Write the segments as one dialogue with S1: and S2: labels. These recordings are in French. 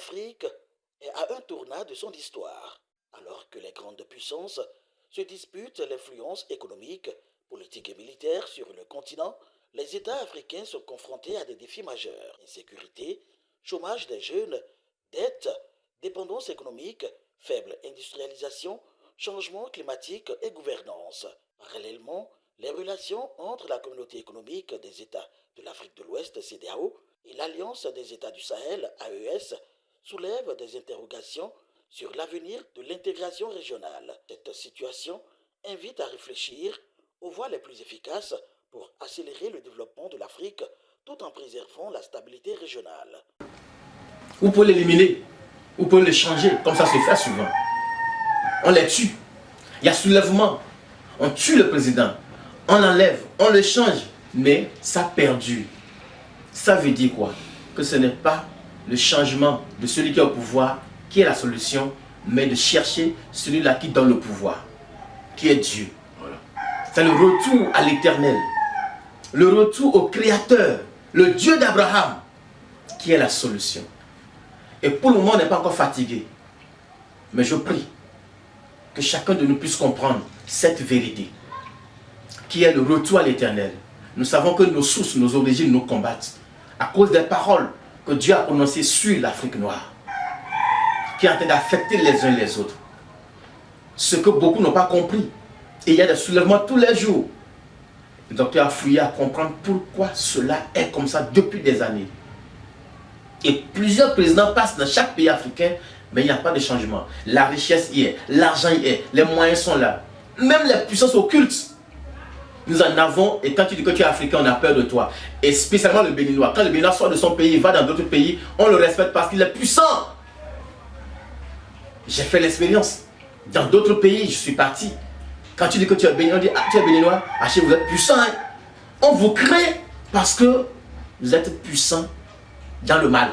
S1: l'Afrique est à un tournant de son histoire, alors que les grandes puissances se disputent l'influence économique, politique et militaire sur le continent. Les États africains sont confrontés à des défis majeurs: insécurité, chômage des jeunes, dette, dépendance économique, faible industrialisation, changement climatique et gouvernance. Parallèlement, les relations entre la communauté économique des États de l'Afrique de l'Ouest, CEDEAO, et l'Alliance des États du Sahel, AES, soulèvent des interrogations sur l'avenir de l'intégration régionale. Cette situation invite à réfléchir aux voies les plus efficaces pour accélérer le développement de l'Afrique tout en préservant la stabilité régionale.
S2: Vous pouvez l'éliminer, vous pouvez le changer, comme ça se fait souvent. On les tue. Il y a soulèvement. On tue le président, on l'enlève, on le change, mais ça perdure. Ça veut dire quoi? Que ce n'est pas le changement de celui qui est au pouvoir qui est la solution, mais de chercher celui-là qui donne le pouvoir, qui est Dieu. Voilà. C'est le retour à l'éternel, le retour au Créateur, le Dieu d'Abraham, qui est la solution. Et pour le moment, on n'est pas encore fatigué. Mais je prie que chacun de nous puisse comprendre cette vérité, qui est le retour à l'éternel. Nous savons que nos sources, nos origines nous combattent à cause des paroles que Dieu a prononcées sur l'Afrique noire, qui est en train d'affecter les uns les autres. Ce que beaucoup n'ont pas compris. Et il y a des soulèvements tous les jours. Le docteur a fouillé à comprendre pourquoi cela est comme ça depuis des années. Et plusieurs présidents passent dans chaque pays africain, mais il n'y a pas de changement. La richesse y est, l'argent y est, les moyens sont là. Même les puissances occultes, nous en avons. Et quand tu dis que tu es africain, on a peur de toi. Et spécialement le Béninois. Quand le Béninois sort de son pays, il va dans d'autres pays, on le respecte parce qu'il est puissant. J'ai fait l'expérience. Dans d'autres pays, je suis parti. Quand tu dis que tu es Béninois, on dit, ah, tu es Béninois, ah, vous êtes puissant. Hein? On vous crée parce que vous êtes puissant dans le mal.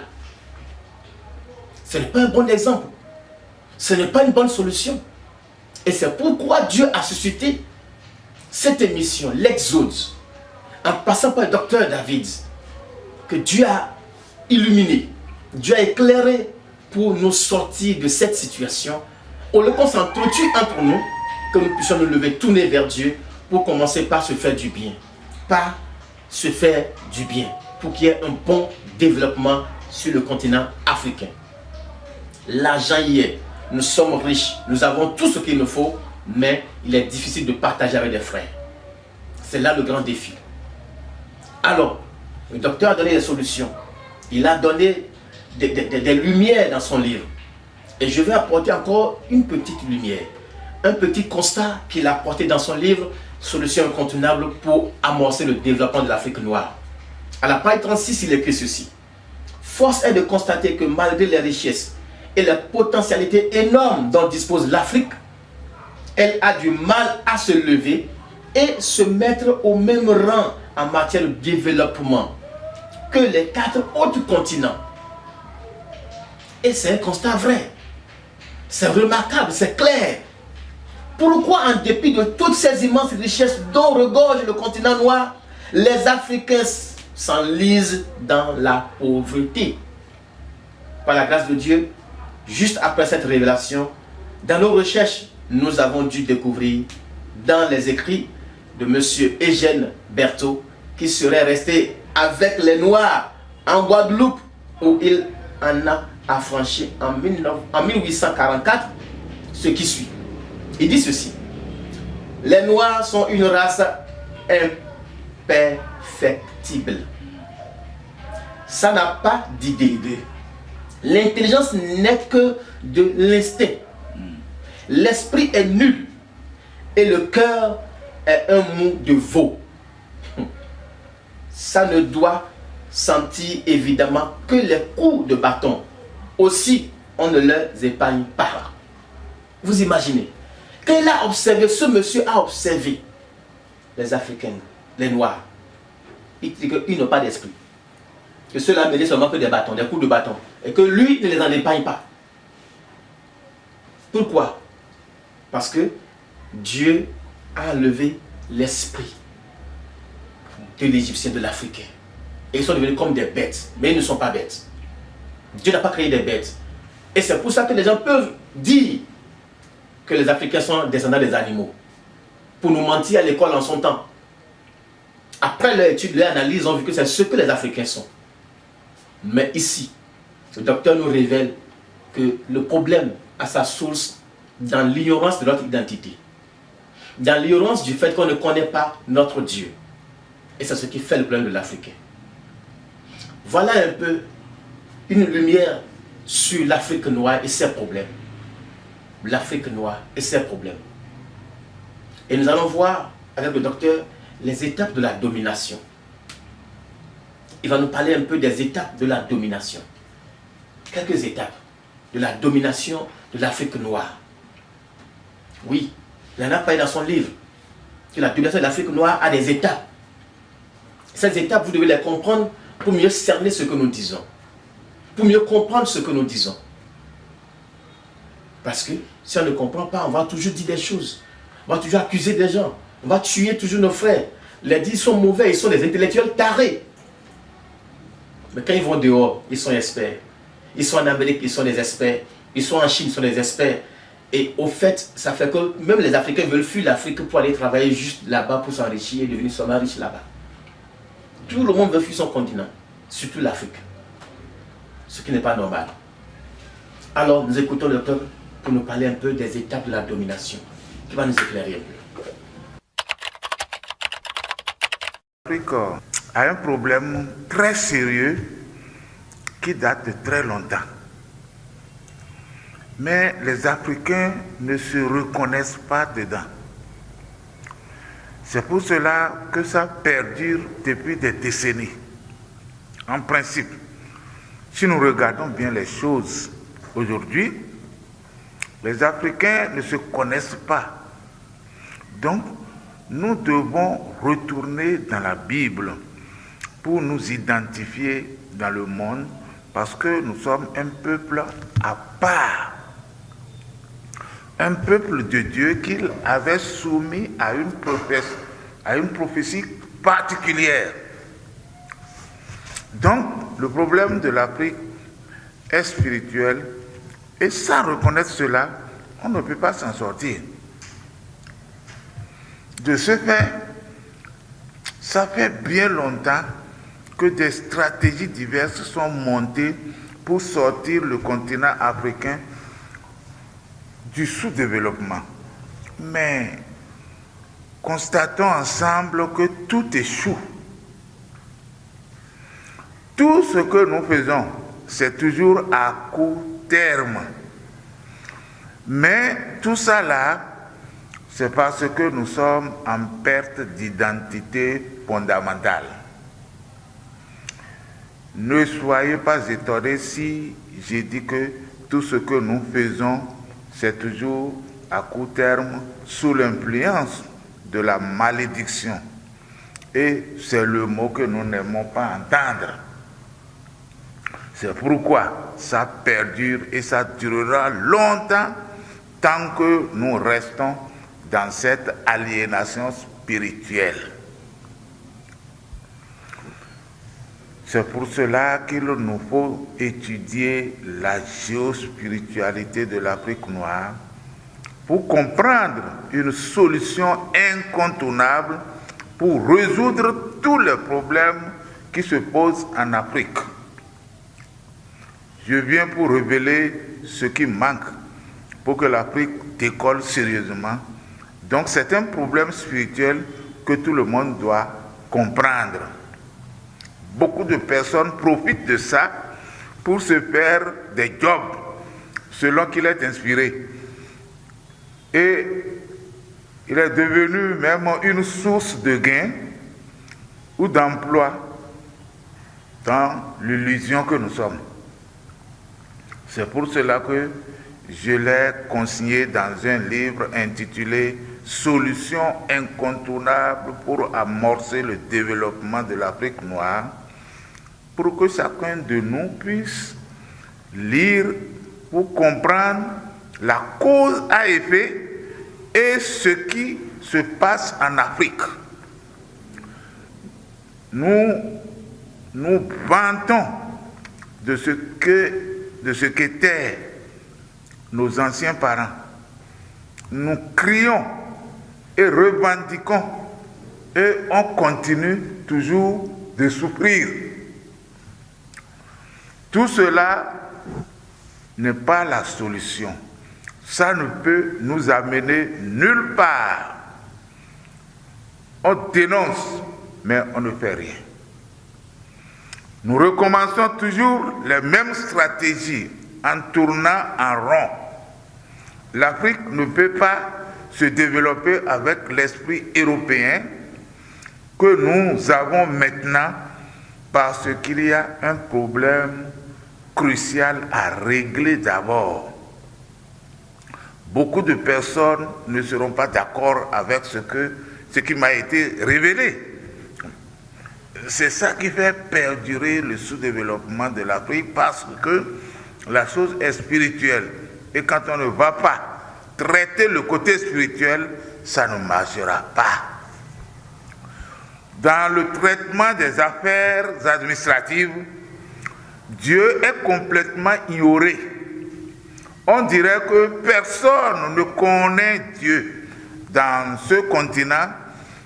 S2: Ce n'est pas un bon exemple. Ce n'est pas une bonne solution. Et c'est pourquoi Dieu a suscité cette émission, l'Exode, en passant par le docteur David, que Dieu a illuminé, Dieu a éclairé pour nous sortir de cette situation. On le s'entretue entre nous, que nous puissions nous lever, tourner vers Dieu pour commencer par se faire du bien. Par se faire du bien, pour qu'il y ait un bon développement sur le continent africain. L'argent y est, nous sommes riches, nous avons tout ce qu'il nous faut, mais il est difficile de partager avec des frères. C'est là le grand défi. Alors, le docteur a donné des solutions. Il a donné des lumières dans son livre. Et je vais apporter encore une petite lumière. Un petit constat qu'il a apporté dans son livre, Solutions incontournables pour amorcer le développement de l'Afrique noire. À la page 36, il écrit ceci. Force est de constater que malgré les richesses et les potentialités énormes dont dispose l'Afrique, elle a du mal à se lever et se mettre au même rang en matière de développement que les 4 autres continents. Et c'est un constat vrai. C'est remarquable, c'est clair. Pourquoi, en dépit de toutes ces immenses richesses dont regorge le continent noir, les Africains s'enlisent dans la pauvreté? Par la grâce de Dieu, juste après cette révélation, dans nos recherches, nous avons dû découvrir dans les écrits de M. Eugène Berthaud, qui serait resté avec les Noirs en Guadeloupe, où il en a affranchi en 1844, ce qui suit. Il dit ceci: les Noirs sont une race imperfectible. Ça n'a pas d'idée. L'intelligence n'est que de l'instinct. L'esprit est nul et le cœur est un mou de veau. Ça ne doit sentir évidemment que les coups de bâton. Aussi, on ne les épargne pas. Vous imaginez, quand il a observé, ce monsieur a observé les Africains, les Noirs. Il dit qu'ils n'ont pas d'esprit. Que ceux-là méritent seulement que des bâtons, des coups de bâton. Et que lui ne les en épargne pas. Pourquoi? Parce que Dieu a levé l'esprit de l'Égyptien, de l'Africain. Et ils sont devenus comme des bêtes. Mais ils ne sont pas bêtes. Dieu n'a pas créé des bêtes. Et c'est pour ça que les gens peuvent dire que les Africains sont descendants des animaux. Pour nous mentir à l'école en son temps. Après leur étude, leur analyse, ont vu que c'est ce que les Africains sont. Mais ici, le docteur nous révèle que le problème a sa source dans l'ignorance de notre identité. Dans l'ignorance du fait qu'on ne connaît pas notre Dieu. Et c'est ce qui fait le problème de l'Africain. Voilà un peu une lumière sur l'Afrique noire et ses problèmes. L'Afrique noire et ses problèmes. Et nous allons voir avec le docteur les étapes de la domination. Il va nous parler un peu des étapes de la domination. Quelques étapes de la domination de l'Afrique noire. Oui, il en a parlé dans son livre que la domination de l'Afrique noire a des étapes. Ces étapes, vous devez les comprendre pour mieux cerner ce que nous disons. Pour mieux comprendre ce que nous disons. Parce que si on ne comprend pas, on va toujours dire des choses. On va toujours accuser des gens. On va tuer toujours nos frères. Les dire ils sont mauvais, ils sont des intellectuels tarés. Mais quand ils vont dehors, ils sont experts. Ils sont en Amérique, ils sont des experts. Ils sont en Chine, ils sont des experts. Et au fait, ça fait que même les Africains veulent fuir l'Afrique pour aller travailler juste là-bas pour s'enrichir et devenir seulement riches là-bas. Tout le monde veut fuir son continent, surtout l'Afrique. Ce qui n'est pas normal. Alors, nous écoutons le docteur pour nous parler un peu des étapes de la domination, qui va nous éclairer un peu.
S3: L'Afrique a un problème très sérieux qui date de très longtemps. Mais les Africains ne se reconnaissent pas dedans. C'est pour cela que ça perdure depuis des décennies. En principe, si nous regardons bien les choses aujourd'hui, les Africains ne se connaissent pas. Donc, nous devons retourner dans la Bible pour nous identifier dans le monde parce que nous sommes un peuple à part. Un peuple de Dieu qu'il avait soumis à une prophétie particulière. Donc, le problème de l'Afrique est spirituel et sans reconnaître cela, on ne peut pas s'en sortir. De ce fait, ça fait bien longtemps que des stratégies diverses sont montées pour sortir le continent africain du sous-développement. Mais constatons ensemble que tout échoue. Tout ce que nous faisons, c'est toujours à court terme. Mais tout ça là, c'est parce que nous sommes en perte d'identité fondamentale. Ne soyez pas étonnés si j'ai dit que tout ce que nous faisons, c'est toujours à court terme sous l'influence de la malédiction. Et c'est le mot que nous n'aimons pas entendre. C'est pourquoi ça perdure et ça durera longtemps tant que nous restons dans cette aliénation spirituelle. C'est pour cela qu'il nous faut étudier la géospiritualité de l'Afrique noire pour comprendre une solution incontournable pour résoudre tous les problèmes qui se posent en Afrique. Je viens pour révéler ce qui manque pour que l'Afrique décolle sérieusement. Donc c'est un problème spirituel que tout le monde doit comprendre. Beaucoup de personnes profitent de ça pour se faire des jobs selon qu'il est inspiré. Et il est devenu même une source de gain ou d'emploi dans l'illusion que nous sommes. C'est pour cela que je l'ai consigné dans un livre intitulé « Solutions incontournables pour amorcer le développement de l'Afrique noire » pour que chacun de nous puisse lire pour comprendre la cause à effet et ce qui se passe en Afrique. Nous nous vantons de ce que de ce qu'étaient nos anciens parents. Nous crions et revendiquons et on continue toujours de souffrir. Tout cela n'est pas la solution. Ça ne peut nous amener nulle part. On dénonce, mais on ne fait rien. Nous recommençons toujours les mêmes stratégies en tournant en rond. L'Afrique ne peut pas se développer avec l'esprit européen que nous avons maintenant parce qu'il y a un problème crucial à régler d'abord. Beaucoup de personnes ne seront pas d'accord avec ce qui m'a été révélé. C'est ça qui fait perdurer le sous-développement de l'Afrique parce que la chose est spirituelle. Et quand on ne va pas traiter le côté spirituel, ça ne marchera pas. Dans le traitement des affaires administratives, Dieu est complètement ignoré. On dirait que personne ne connaît Dieu dans ce continent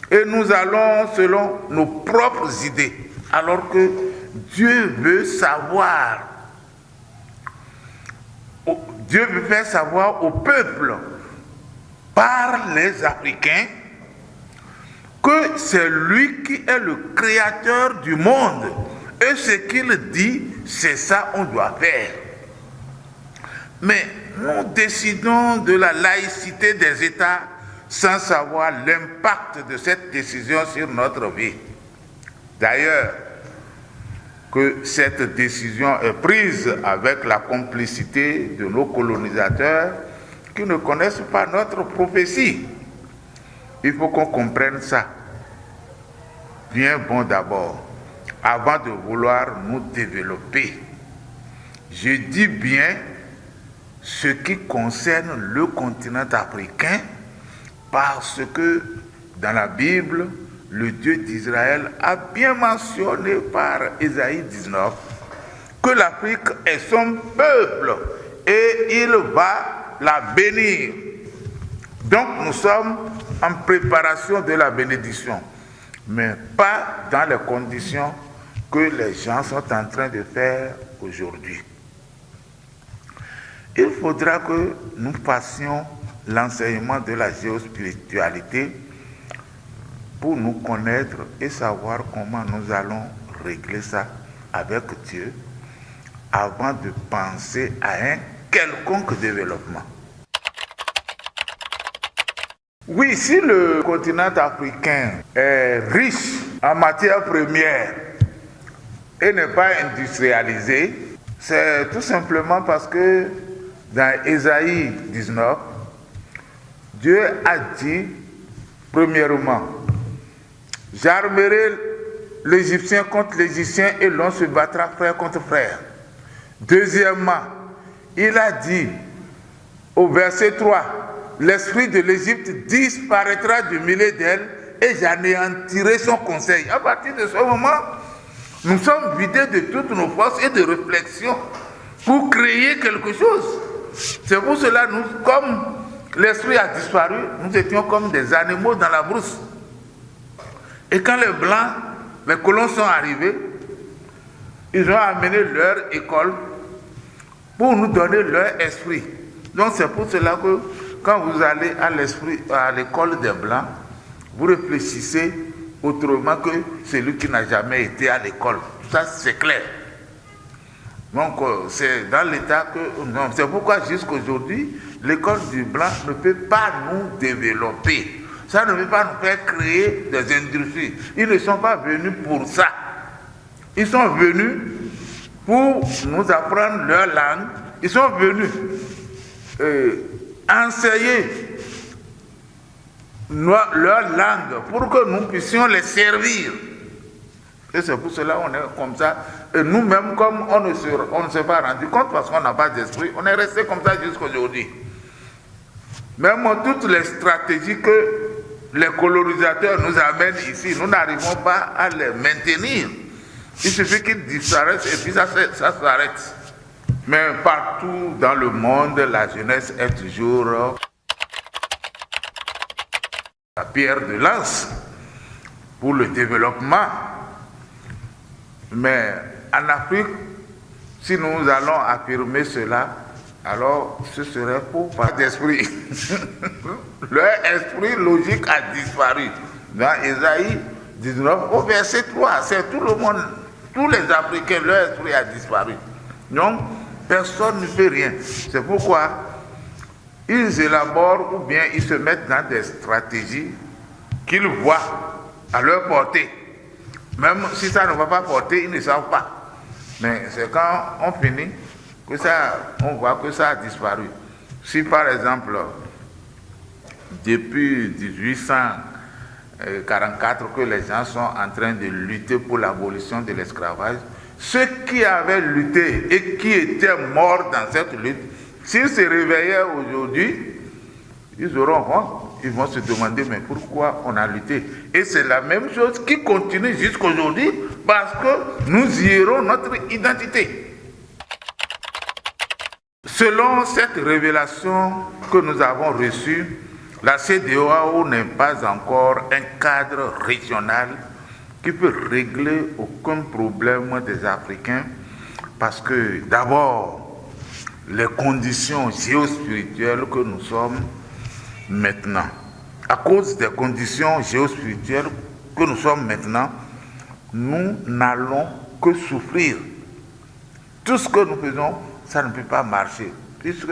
S3: et nous allons selon nos propres idées, alors que Dieu veut savoir. Dieu veut faire savoir au peuple, par les Africains, que c'est lui qui est le créateur du monde. Et ce qu'il dit, c'est ça qu'on doit faire. Mais nous décidons de la laïcité des États sans savoir l'impact de cette décision sur notre vie. D'ailleurs, que cette décision est prise avec la complicité de nos colonisateurs qui ne connaissent pas notre prophétie. Il faut qu'on comprenne ça. Bien bon d'abord, avant de vouloir nous développer. Je dis bien ce qui concerne le continent africain parce que dans la Bible, le Dieu d'Israël a bien mentionné par Ésaïe 19 que l'Afrique est son peuple et il va la bénir. Donc nous sommes en préparation de la bénédiction, mais pas dans les conditions que les gens sont en train de faire aujourd'hui. Il faudra que nous fassions l'enseignement de la géospiritualité pour nous connaître et savoir comment nous allons régler ça avec Dieu avant de penser à un quelconque développement. Oui, si le continent africain est riche en matières premières et n'est pas industrialisé, c'est tout simplement parce que dans Ésaïe 19, Dieu a dit, premièrement, j'armerai l'Égyptien contre l'Égyptien et l'on se battra frère contre frère. Deuxièmement, il a dit au verset 3, l'esprit de l'Égypte disparaîtra du milieu d'elle et j'anéantirai son conseil. À partir de ce moment, nous sommes vidés de toutes nos forces et de réflexion pour créer quelque chose. C'est pour cela, nous, comme l'esprit a disparu, nous étions comme des animaux dans la brousse. Et quand les Blancs, les colons sont arrivés, ils ont amené leur école pour nous donner leur esprit. Donc c'est pour cela que quand vous allez à l'école des Blancs, vous réfléchissez autrement que celui qui n'a jamais été à l'école. Ça, c'est clair. Donc c'est dans l'état que... Non, c'est pourquoi jusqu'aujourd'hui, l'école du Blanc ne peut pas nous développer. Ça ne veut pas nous faire créer des industries. Ils ne sont pas venus pour ça. Ils sont venus pour nous apprendre leur langue. Ils sont venus enseigner leur langue pour que nous puissions les servir. Et c'est pour cela qu'on est comme ça. Et nous-mêmes, comme on ne s'est pas rendu compte parce qu'on n'a pas d'esprit, on est resté comme ça jusqu'aujourd'hui. Même toutes les stratégies que les colonisateurs nous amènent ici, nous n'arrivons pas à les maintenir. Il suffit qu'ils disparaissent et puis ça s'arrête. Mais partout dans le monde, la jeunesse est toujours la pierre de lance pour le développement. Mais en Afrique, si nous allons affirmer cela, alors ce serait pour pas d'esprit. Leur esprit logique a disparu. Dans Ésaïe 19, au verset 3, c'est tout le monde, tous les Africains, leur esprit a disparu. Donc, personne ne fait rien. C'est pourquoi ils élaborent ou bien ils se mettent dans des stratégies qu'ils voient à leur portée. Même si ça ne va pas porter, ils ne savent pas. Mais c'est quand on finit que ça, on voit que ça a disparu. Si par exemple, depuis 1844 que les gens sont en train de lutter pour l'abolition de l'esclavage, ceux qui avaient lutté et qui étaient morts dans cette lutte, s'ils se réveillaient aujourd'hui, ils auront honte. Ils vont se demander, mais pourquoi on a lutté? Et c'est la même chose qui continue jusqu'aujourd'hui, parce que nous irons notre identité. Selon cette révélation que nous avons reçue, la CEDEAO n'est pas encore un cadre régional qui peut régler aucun problème des Africains, parce que d'abord, les conditions géospirituelles que nous sommes maintenant, à cause des conditions géospirituelles que nous sommes maintenant, nous n'allons que souffrir. Tout ce que nous faisons, ça ne peut pas marcher, puisque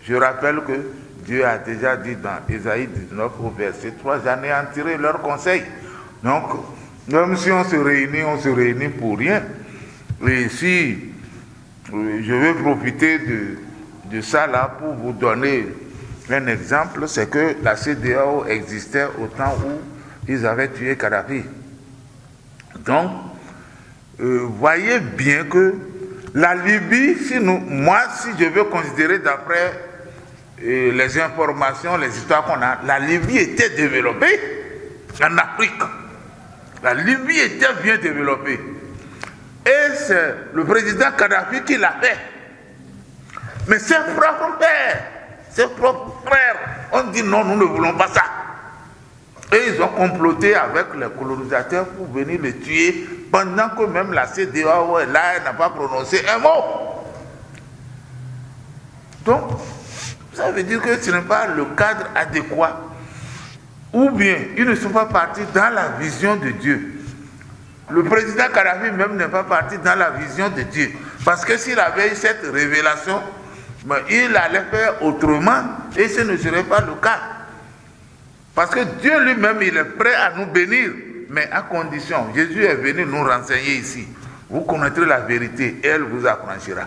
S3: je rappelle que Dieu a déjà dit dans Ésaïe 19 au verset 3, j'anéantirai leurs conseils. Donc, même si on se réunit pour rien. Et si je vais profiter de ça là pour vous donner un exemple, c'est que la CEDEAO existait au temps où ils avaient tué Kadhafi. Donc, voyez bien que la Libye, si je veux considérer d'après les informations, les histoires qu'on a, la Libye était développée en Afrique. La Libye était bien développée. Et c'est le président Kadhafi qui l'a fait. Mais ses propres frères ont dit non, nous ne voulons pas ça. Et ils ont comploté avec les colonisateurs pour venir les tuer, pendant que même la CEDEAO est là, elle n'a pas prononcé un mot. Donc, ça veut dire que ce n'est pas le cadre adéquat. Ou bien, ils ne sont pas partis dans la vision de Dieu. Le président Kadhafi même n'est pas parti dans la vision de Dieu. Parce que s'il avait eu cette révélation, il allait faire autrement et ce ne serait pas le cas. Parce que Dieu lui-même, il est prêt à nous bénir, mais à condition. Jésus est venu nous renseigner ici. Vous connaîtrez la vérité et elle vous affranchira.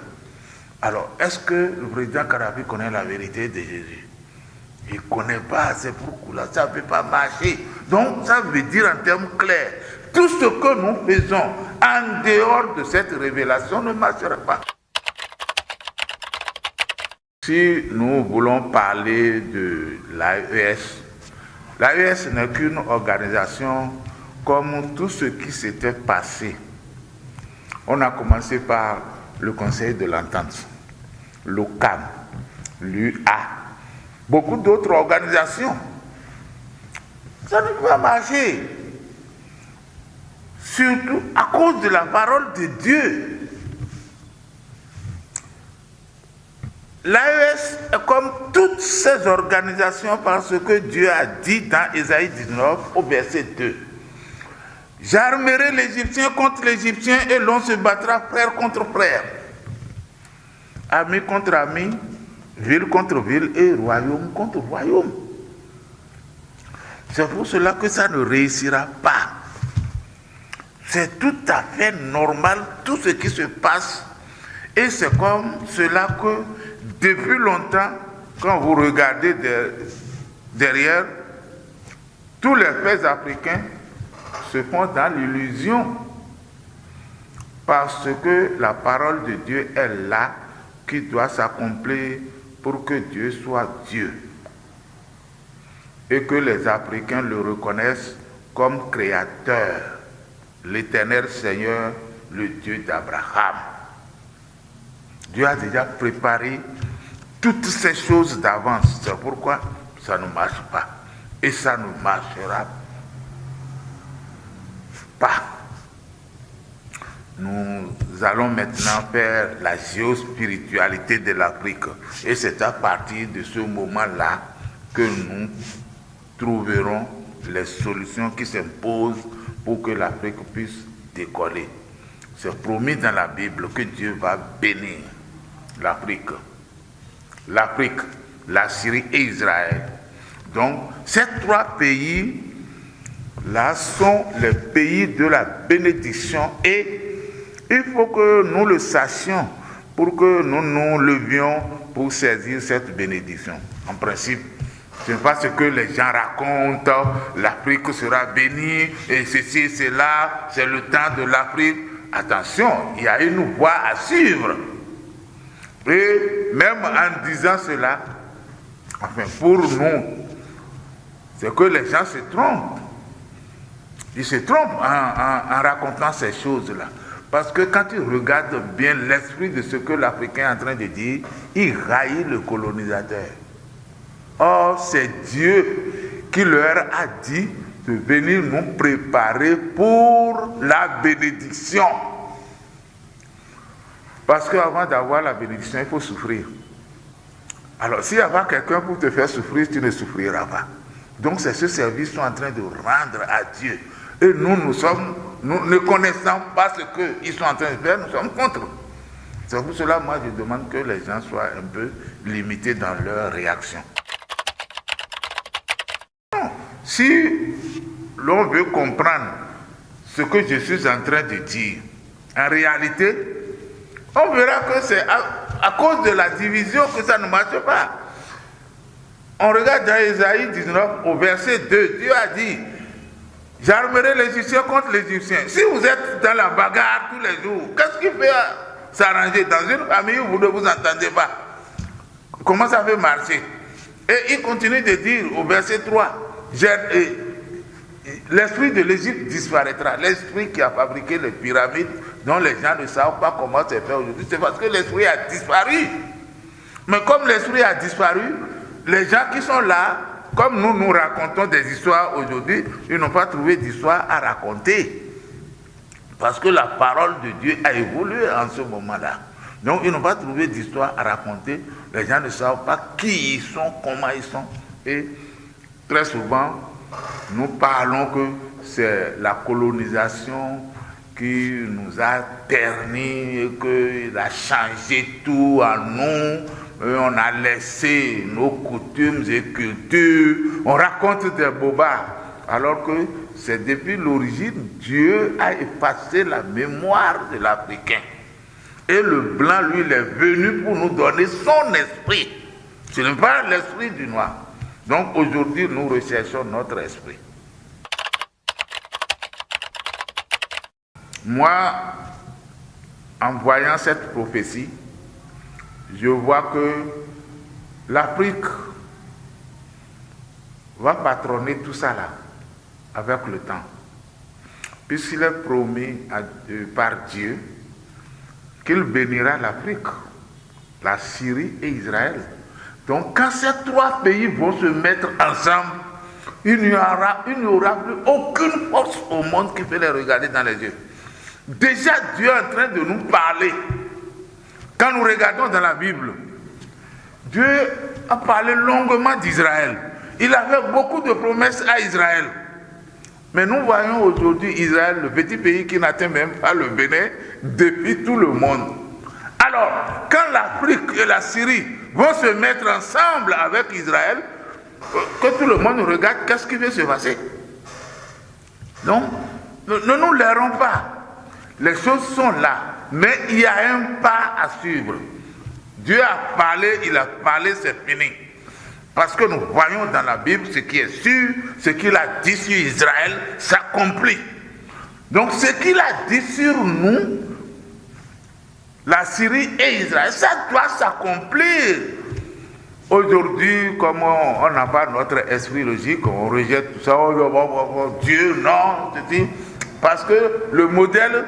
S3: Alors, est-ce que le président Kadhafi connaît la vérité de Jésus? Il ne connaît pas, c'est pourquoi ça ne peut pas marcher. Donc, ça veut dire en termes clairs, tout ce que nous faisons en dehors de cette révélation ne marchera pas. Si nous voulons parler de l'AES, l'AES n'est qu'une organisation comme tout ce qui s'était passé. On a commencé par le Conseil de l'Entente, l'OCAM, l'UA, beaucoup d'autres organisations. Ça ne peut pas marcher. Surtout à cause de la parole de Dieu. L'AES est comme toutes ces organisations parce que Dieu a dit dans Ésaïe 19 au verset 2. J'armerai l'Égyptien contre l'Égyptien et l'on se battra frère contre frère. Ami contre ami, ville contre ville et royaume contre royaume. C'est pour cela que ça ne réussira pas. C'est tout à fait normal tout ce qui se passe. Et c'est comme cela que depuis longtemps, quand vous regardez derrière, tous les faits africains se font dans l'illusion. Parce que la parole de Dieu est là, qui doit s'accomplir pour que Dieu soit Dieu. Et que les Africains le reconnaissent comme créateur, l'Éternel Seigneur, le Dieu d'Abraham, Dieu a déjà préparé toutes ces choses d'avance. C'est pourquoi ça ne marche pas. Et ça ne marchera pas. Nous allons maintenant faire la géospiritualité de l'Afrique. Et c'est à partir de ce moment-là que nous trouverons les solutions qui s'imposent pour que l'Afrique puisse décoller. C'est promis dans la Bible que Dieu va bénir l'Afrique. L'Afrique, la Syrie et Israël. Donc, ces trois pays-là sont les pays de la bénédiction et il faut que nous le sachions pour que nous nous levions pour saisir cette bénédiction. En principe, ce n'est pas ce que les gens racontent, l'Afrique sera bénie et ceci et cela, c'est le temps de l'Afrique. Attention, il y a une voie à suivre. Et même en disant cela, enfin pour nous, c'est que les gens se trompent. Ils se trompent en racontant ces choses-là. Parce que quand ils regardent bien l'esprit de ce que l'Africain est en train de dire, il raillit le colonisateur. Or, c'est Dieu qui leur a dit de venir nous préparer pour la bénédiction. Parce qu'avant d'avoir la bénédiction, il faut souffrir. Alors, s'il y a quelqu'un pour te faire souffrir, tu ne souffriras pas. Donc, c'est ce service qu'ils sont en train de rendre à Dieu. Et nous ne connaissant pas ce qu'ils sont en train de faire, nous sommes contre. C'est pour cela, moi, je demande que les gens soient un peu limités dans leur réaction. Si l'on veut comprendre ce que je suis en train de dire, en réalité, on verra que c'est à cause de la division que ça ne marche pas. On regarde dans Ésaïe 19, au verset 2, Dieu a dit, j'armerai les Égyptiens contre les Égyptiens. Si vous êtes dans la bagarre tous les jours, qu'est-ce qui peut s'arranger dans une famille où vous ne vous entendez pas? Comment ça peut marcher? Et il continue de dire au verset 3, l'esprit de l'Égypte disparaîtra. L'esprit qui a fabriqué les pyramides, dont les gens ne savent pas comment c'est fait aujourd'hui, c'est parce que l'esprit a disparu. Mais comme l'esprit a disparu, les gens qui sont là, comme nous racontons des histoires aujourd'hui, ils n'ont pas trouvé d'histoire à raconter. Parce que la parole de Dieu a évolué en ce moment-là. Donc ils n'ont pas trouvé d'histoire à raconter. Les gens ne savent pas qui ils sont, comment ils sont. Et très souvent, nous parlons que c'est la colonisation qui nous a ternis, qu'il a changé tout en nous. On a laissé nos coutumes et cultures, on raconte des bobards, alors que c'est depuis l'origine, Dieu a effacé la mémoire de l'Africain. Et le blanc, lui, il est venu pour nous donner son esprit. Ce n'est pas l'esprit du noir. Donc aujourd'hui, nous recherchons notre esprit. Moi, en voyant cette prophétie, je vois que l'Afrique va patronner tout ça là, avec le temps. Puisqu'il est promis par Dieu qu'il bénira l'Afrique, la Syrie et Israël. Donc quand ces trois pays vont se mettre ensemble, il n'y aura plus aucune force au monde qui peut les regarder dans les yeux. Déjà Dieu est en train de nous parler. Quand nous regardons dans la Bible, Dieu a parlé longuement d'Israël. Il a fait beaucoup de promesses à Israël. Mais nous voyons aujourd'hui Israël, le petit pays qui n'atteint même pas le Bénin, défie tout le monde. Alors, quand l'Afrique et la Syrie vont se mettre ensemble avec Israël, que tout le monde regarde, qu'est-ce qui va se passer? Donc, ne nous l'airons pas. Les choses sont là. Mais il y a un pas à suivre. Dieu a parlé, il a parlé, c'est fini. Parce que nous voyons dans la Bible ce qui est sûr, ce qu'il a dit sur Israël s'accomplit. Donc ce qu'il a dit sur nous, la Syrie et Israël, ça doit s'accomplir. Aujourd'hui, comme on n'a pas notre esprit logique, on rejette tout ça, Dieu, non, parce que le modèle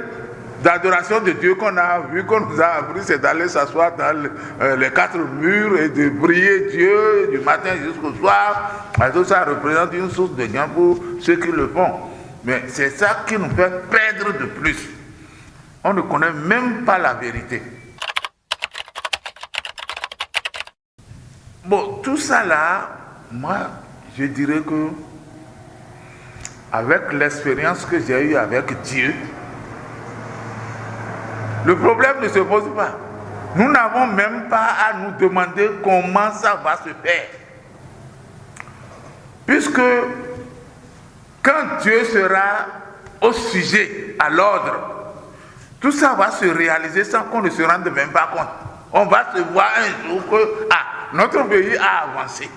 S3: d'adoration de Dieu qu'on a vu, qu'on nous a appris, c'est d'aller s'asseoir dans les 4 murs et de prier Dieu du matin jusqu'au soir. Et tout ça représente une source de gain pour ceux qui le font. Mais c'est ça qui nous fait perdre de plus. On ne connaît même pas la vérité. Bon, tout ça là, moi, je dirais que avec l'expérience que j'ai eue avec Dieu, le problème ne se pose pas. Nous n'avons même pas à nous demander comment ça va se faire. Puisque quand Dieu sera au sujet, à l'ordre, tout ça va se réaliser sans qu'on ne se rende même pas compte. On va se voir un jour que notre pays a avancé.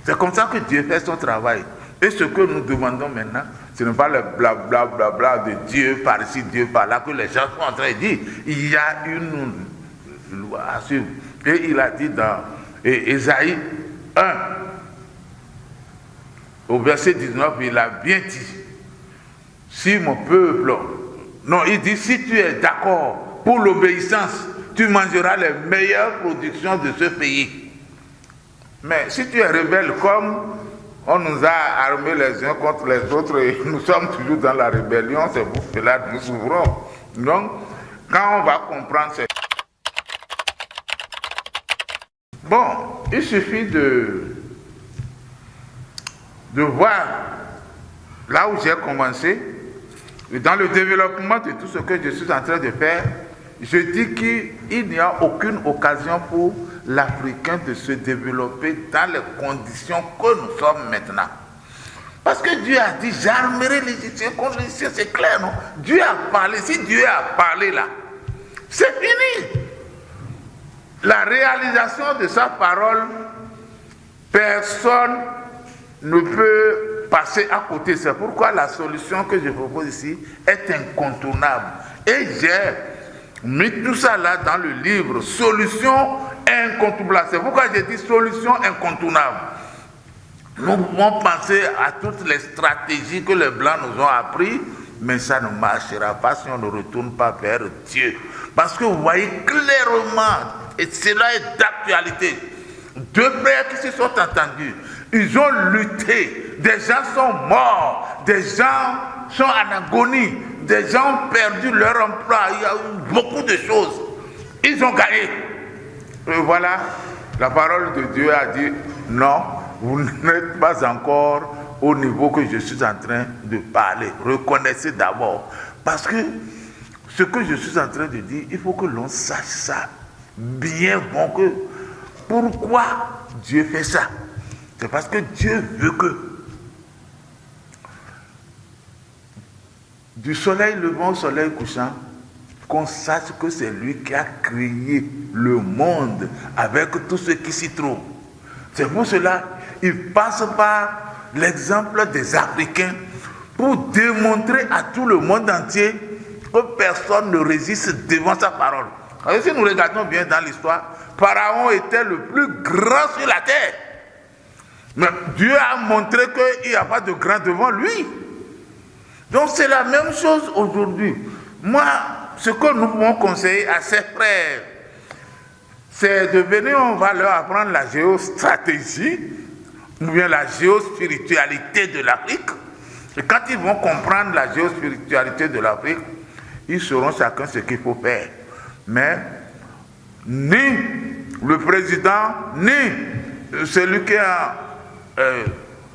S3: C'est comme ça que Dieu fait son travail. Et ce que nous demandons maintenant, ce n'est pas le blablabla de Dieu par ici, Dieu par là, que les gens sont en train de dire. Il y a une loi à suivre. Et il a dit dans Ésaïe 1, au verset 19, il a bien dit, si mon peuple, non, il dit, si tu es d'accord pour l'obéissance, tu mangeras les meilleures productions de ce pays. Mais si tu es rebelle, comme on nous a armés les uns contre les autres et nous sommes toujours dans la rébellion, c'est pour cela que nous souffrons. Donc, quand on va comprendre ça, bon, il suffit de voir là où j'ai commencé, dans le développement de tout ce que je suis en train de faire. Je dis qu'il n'y a aucune occasion pour l'Africain de se développer dans les conditions que nous sommes maintenant. Parce que Dieu a dit, j'armerai les Égyptiens contre les Égyptiens, c'est clair, non? Dieu a parlé, si Dieu a parlé là, c'est fini. La réalisation de sa parole, personne ne peut passer à côté. C'est pourquoi la solution que je propose ici est incontournable. Et j'ai mis tout ça là dans le livre, solution incontournable. C'est pourquoi j'ai dit solution incontournable. Nous pouvons penser à toutes les stratégies que les Blancs nous ont appris, mais ça ne marchera pas si on ne retourne pas vers Dieu. Parce que vous voyez clairement, et cela est d'actualité, 2 frères qui se sont entendus, ils ont lutté, des gens sont morts, des gens sont en agonie, des gens ont perdu leur emploi, il y a eu beaucoup de choses. Ils ont gagné. Et voilà, la parole de Dieu a dit, non, vous n'êtes pas encore au niveau que je suis en train de parler. Reconnaissez d'abord. Parce que ce que je suis en train de dire, il faut que l'on sache ça bien bon que pourquoi Dieu fait ça. C'est parce que Dieu veut que du soleil levant au soleil couchant, qu'on sache que c'est lui qui a créé le monde avec tout ce qui s'y trouve. C'est pour cela qu'il passe par l'exemple des Africains pour démontrer à tout le monde entier que personne ne résiste devant sa parole. Alors, si nous regardons bien dans l'histoire, Pharaon était le plus grand sur la terre. Mais Dieu a montré qu'il n'y a pas de grand devant lui. Donc c'est la même chose aujourd'hui. Moi, ce que nous pouvons conseiller à ces frères, c'est de venir, on va leur apprendre la géostratégie, ou bien la géospiritualité de l'Afrique. Et quand ils vont comprendre la géospiritualité de l'Afrique, ils sauront chacun ce qu'il faut faire. Mais ni le président, ni celui qui a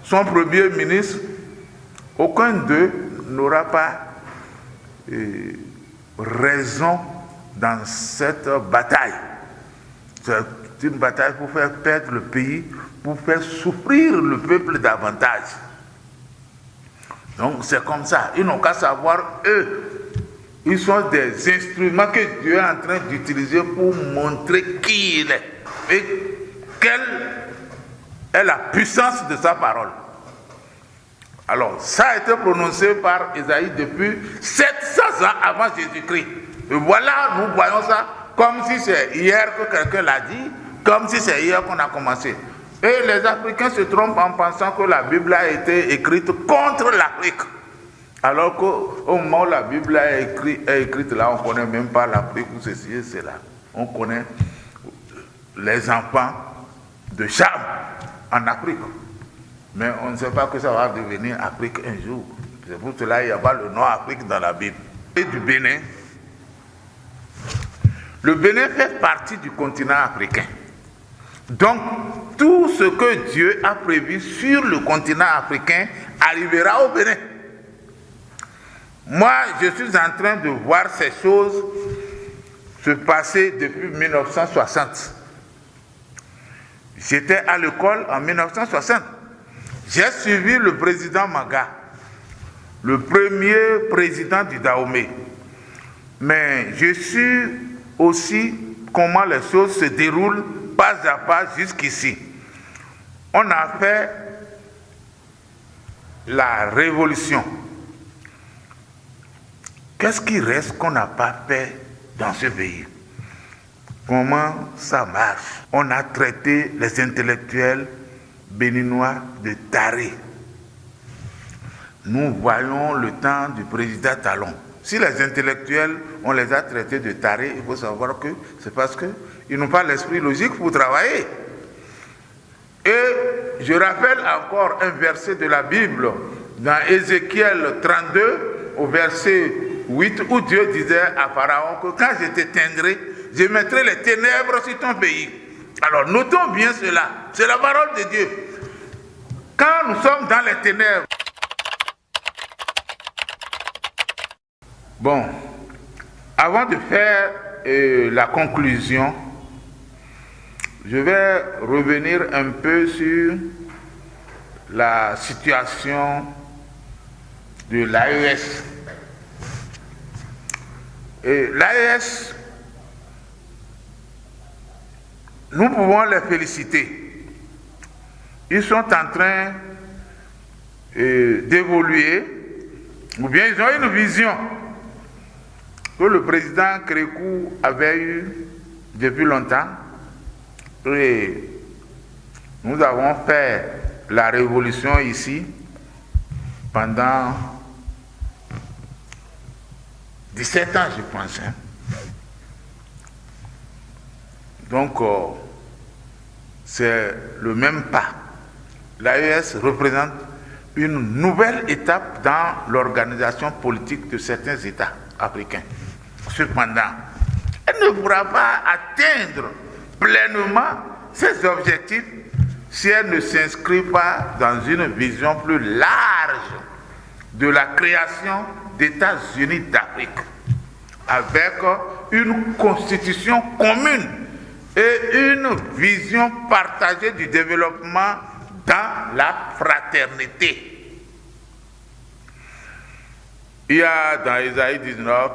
S3: son premier ministre, aucun d'eux n'aura pas raison dans cette bataille. C'est une bataille pour faire perdre le pays, pour faire souffrir le peuple davantage. Donc c'est comme ça. Ils n'ont qu'à savoir, eux, ils sont des instruments que Dieu est en train d'utiliser pour montrer qui il est et quelle est la puissance de sa parole. Alors, ça a été prononcé par Ésaïe depuis 700 ans avant Jésus-Christ. Et voilà, nous voyons ça comme si c'est hier que quelqu'un l'a dit, comme si c'est hier qu'on a commencé. Et les Africains se trompent en pensant que la Bible a été écrite contre l'Afrique. Alors qu'au moment où la Bible est écrite là, on ne connaît même pas l'Afrique ou ceci et cela. On connaît les enfants de Cham en Afrique. Mais on ne sait pas que ça va devenir Afrique un jour. C'est pour cela qu'il n'y a pas le nom Afrique dans la Bible. Et du Bénin. Le Bénin fait partie du continent africain. Donc, tout ce que Dieu a prévu sur le continent africain arrivera au Bénin. Moi, je suis en train de voir ces choses se passer depuis 1960. J'étais à l'école en 1960. J'ai suivi le président Maga, le premier président du Dahomey. Mais je suis aussi comment les choses se déroulent pas à pas jusqu'ici. On a fait la révolution. Qu'est-ce qui reste qu'on n'a pas fait dans ce pays? Comment ça marche? On a traité les intellectuels béninois de tarés. Nous voyons le temps du président Talon. Si les intellectuels, on les a traités de tarés, il faut savoir que c'est parce qu'ils n'ont pas l'esprit logique pour travailler. Et je rappelle encore un verset de la Bible, dans Ézéchiel 32, au verset 8, où Dieu disait à Pharaon que quand je t'éteindrai, je mettrai les ténèbres sur ton pays. Alors notons bien cela, c'est la parole de Dieu. Quand nous sommes dans les ténèbres, bon, avant de faire la conclusion, je vais revenir un peu sur la situation de l'AES. Et l'AES, nous pouvons les féliciter. Ils sont en train d'évoluer, ou bien ils ont une vision que le président Kérékou avait eue depuis longtemps. Et nous avons fait la révolution ici pendant 17 ans, je pense. Donc, c'est le même pas. L'AES représente une nouvelle étape dans l'organisation politique de certains États africains. Cependant, elle ne pourra pas atteindre pleinement ses objectifs si elle ne s'inscrit pas dans une vision plus large de la création d'États-Unis d'Afrique, avec une constitution commune et une vision partagée du développement dans la fraternité. Il y a dans Ésaïe 19,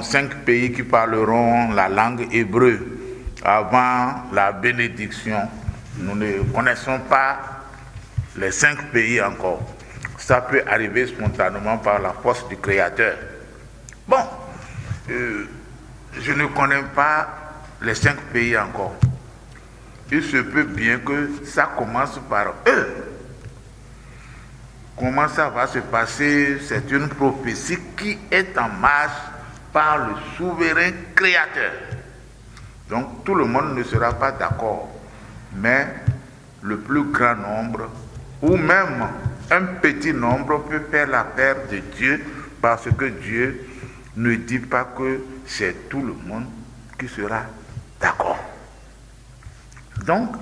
S3: 5 pays qui parleront la langue hébreu avant la bénédiction. Nous ne connaissons pas les 5 pays encore. Ça peut arriver spontanément par la force du Créateur. Bon, je ne connais pas les 5 pays encore. Il se peut bien que ça commence par eux. Comment ça va se passer? C'est une prophétie qui est en marche par le souverain Créateur. Donc tout le monde ne sera pas d'accord, mais le plus grand nombre, ou même un petit nombre, peut faire l'affaire de Dieu, parce que Dieu ne dit pas que c'est tout le monde qui sera d'accord. Donc,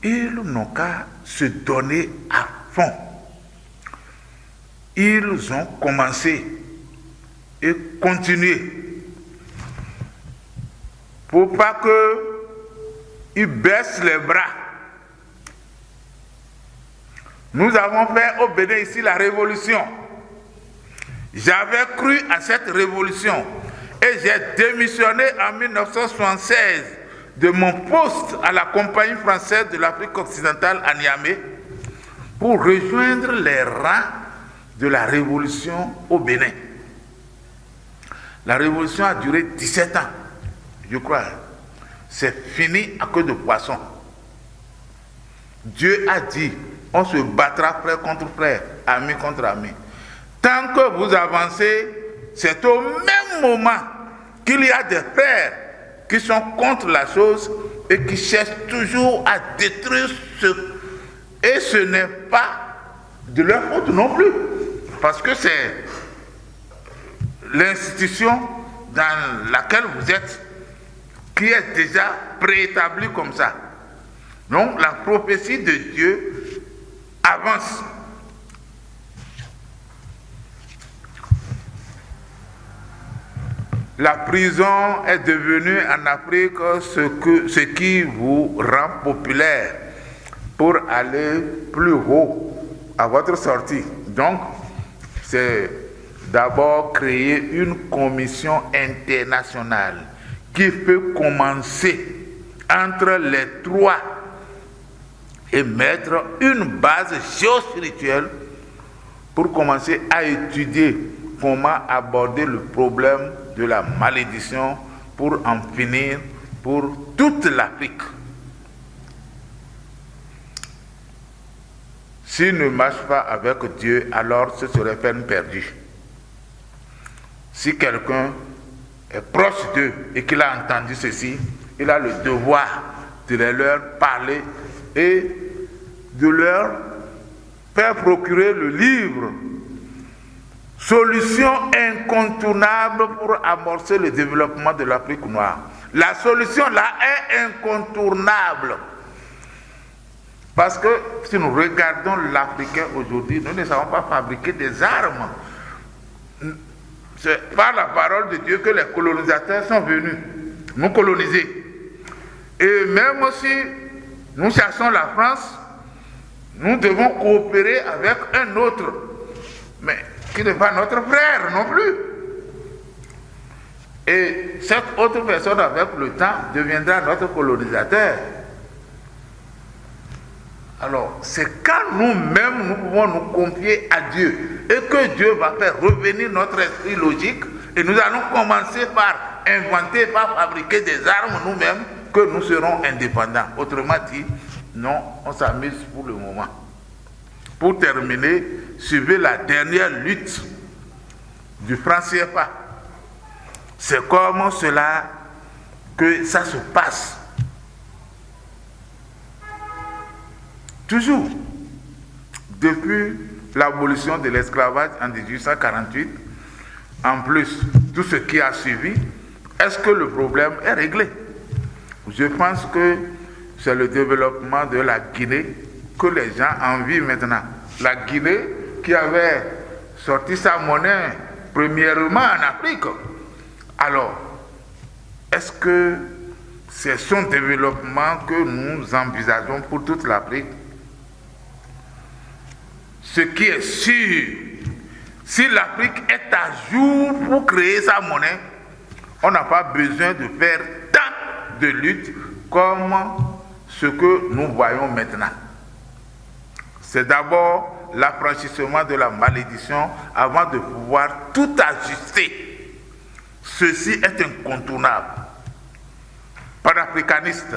S3: ils n'ont qu'à se donner à fond. Ils ont commencé et continué. Pour pas qu'ils baissent les bras. Nous avons fait au Bénin ici la révolution. J'avais cru à cette révolution et j'ai démissionné en 1976 de mon poste à la Compagnie française de l'Afrique occidentale à Niamey pour rejoindre les rangs de la révolution au Bénin. La révolution a duré 17 ans. Je crois, c'est fini à cause de poissons. Dieu a dit, on se battra frère contre frère, ami contre ami. Tant que vous avancez, c'est au même moment qu'il y a des frères qui sont contre la chose et qui cherchent toujours à détruire et ce n'est pas de leur faute non plus, parce que c'est l'institution dans laquelle vous êtes qui est déjà préétablie comme ça. Donc la prophétie de Dieu avance. La prison est devenue en Afrique ce qui vous rend populaire pour aller plus haut à votre sortie. Donc, c'est d'abord créer une commission internationale qui peut commencer entre les trois et mettre une base géospirituelle pour commencer à étudier comment aborder le problème de la malédiction pour en finir pour toute l'Afrique. S'il ne marche pas avec Dieu, alors ce serait peine perdue. Si quelqu'un est proche d'eux et qu'il a entendu ceci, il a le devoir de leur parler et de leur faire procurer le livre Solution incontournable pour amorcer le développement de l'Afrique noire. La solution là est incontournable. Parce que si nous regardons l'Africain aujourd'hui, nous ne savons pas fabriquer des armes. C'est par la parole de Dieu que les colonisateurs sont venus nous coloniser. Et même si nous cherchons la France, nous devons coopérer avec un autre, mais qui n'est pas notre frère non plus. Et cette autre personne, avec le temps, deviendra notre colonisateur. Alors, c'est quand nous-mêmes, nous pouvons nous confier à Dieu et que Dieu va faire revenir notre esprit logique et nous allons commencer par inventer, par fabriquer des armes nous-mêmes, que nous serons indépendants. Autrement dit, non, on s'amuse pour le moment. Pour terminer, suivez la dernière lutte du franc CFA. C'est comme cela que ça se passe. Toujours, depuis l'abolition de l'esclavage en 1848, en plus, tout ce qui a suivi, est-ce que le problème est réglé? Je pense que c'est le développement de la Guinée que les gens envient maintenant. La Guinée qui avait sorti sa monnaie premièrement en Afrique. Alors, est-ce que c'est son développement que nous envisageons pour toute l'Afrique? Ce qui est sûr, si l'Afrique est à jour pour créer sa monnaie, on n'a pas besoin de faire tant de luttes comme ce que nous voyons maintenant. C'est d'abord l'affranchissement de la malédiction avant de pouvoir tout ajuster. Ceci est incontournable. Panafricanistes,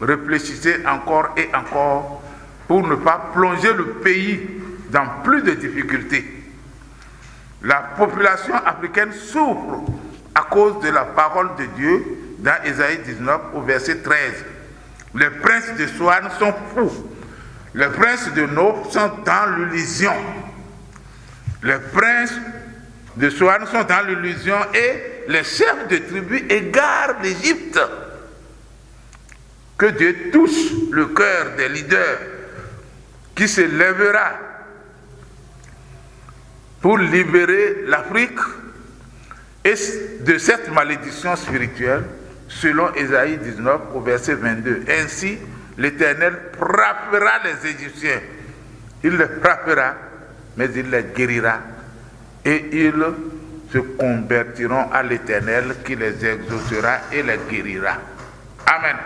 S3: réfléchissez encore et encore pour ne pas plonger le pays dans plus de difficultés. La population africaine souffre à cause de la parole de Dieu dans Ésaïe 19 au verset 13. Les princes de Soane sont fous. Les princes de Noph sont dans l'illusion. Les princes de Soane sont dans l'illusion et les chefs de tribus égarent l'Égypte. Que Dieu touche le cœur des leaders qui se lèvera pour libérer l'Afrique et de cette malédiction spirituelle, selon Ésaïe 19 au verset 22. Ainsi, l'Éternel frappera les Égyptiens. Il les frappera, mais il les guérira. Et ils se convertiront à l'Éternel qui les exaucera et les guérira. Amen.